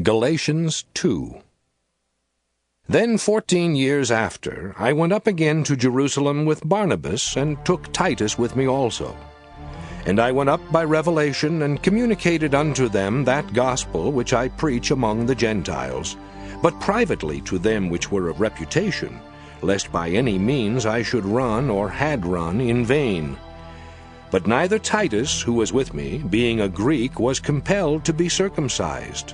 Galatians 2. Then 14 years after, I went up again to Jerusalem with Barnabas, and took Titus with me also. And I went up by revelation, and communicated unto them that gospel which I preach among the Gentiles, but privately to them which were of reputation, lest by any means I should run or had run in vain. But neither Titus, who was with me, being a Greek, was compelled to be circumcised,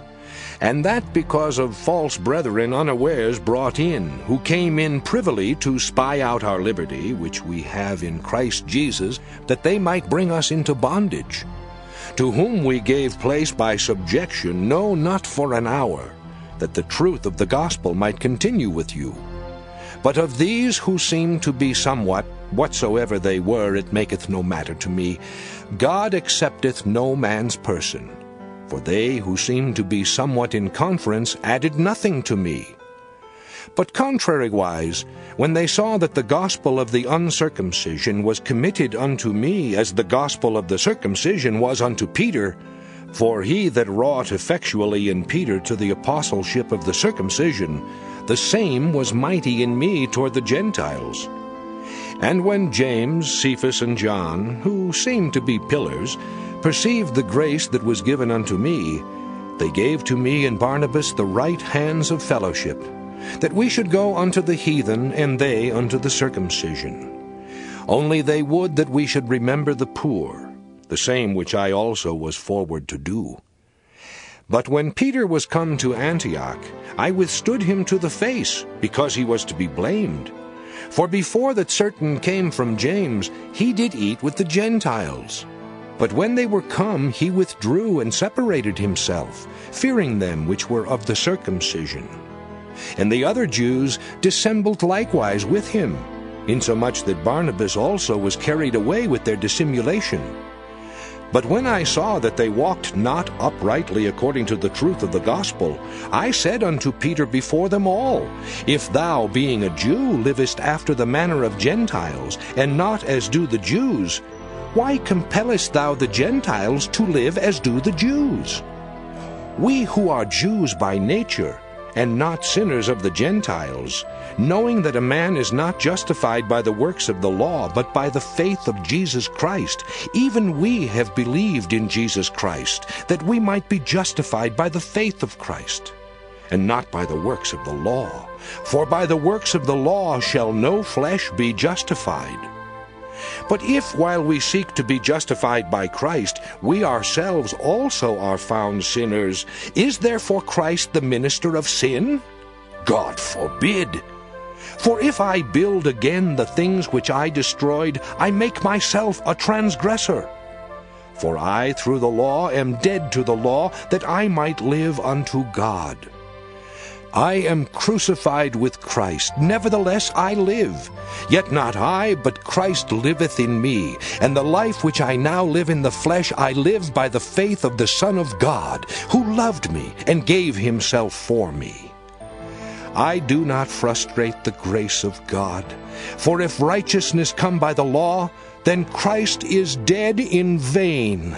and that because of false brethren unawares brought in, who came in privily to spy out our liberty, which we have in Christ Jesus, that they might bring us into bondage, to whom we gave place by subjection, no, not for an hour, that the truth of the gospel might continue with you. But of these who seem to be somewhat, whatsoever they were, it maketh no matter to me. God accepteth no man's person. For they who seemed to be somewhat in conference added nothing to me. But contrariwise, when they saw that the gospel of the uncircumcision was committed unto me, as the gospel of the circumcision was unto Peter, for he that wrought effectually in Peter to the apostleship of the circumcision, the same was mighty in me toward the Gentiles. And when James, Cephas, and John, who seemed to be pillars, perceived the grace that was given unto me, they gave to me and Barnabas the right hands of fellowship, that we should go unto the heathen, and they unto the circumcision. Only they would that we should remember the poor, the same which I also was forward to do. But when Peter was come to Antioch, I withstood him to the face, because he was to be blamed. For before that certain came from James, he did eat with the Gentiles. But when they were come, he withdrew and separated himself, fearing them which were of the circumcision. And the other Jews dissembled likewise with him, insomuch that Barnabas also was carried away with their dissimulation. But when I saw that they walked not uprightly according to the truth of the gospel, I said unto Peter before them all, If thou, being a Jew, livest after the manner of Gentiles, and not as do the Jews, why compellest thou the Gentiles to live as do the Jews? We who are Jews by nature, and not sinners of the Gentiles, knowing that a man is not justified by the works of the law, but by the faith of Jesus Christ, even we have believed in Jesus Christ, that we might be justified by the faith of Christ, and not by the works of the law. For by the works of the law shall no flesh be justified. But if, while we seek to be justified by Christ, we ourselves also are found sinners, is therefore Christ the minister of sin? God forbid! For if I build again the things which I destroyed, I make myself a transgressor. For I through the law am dead to the law, that I might live unto God. I am crucified with Christ, nevertheless I live. Yet not I, but Christ liveth in me. And the life which I now live in the flesh, I live by the faith of the Son of God, who loved me and gave himself for me. I do not frustrate the grace of God. For if righteousness come by the law, then Christ is dead in vain.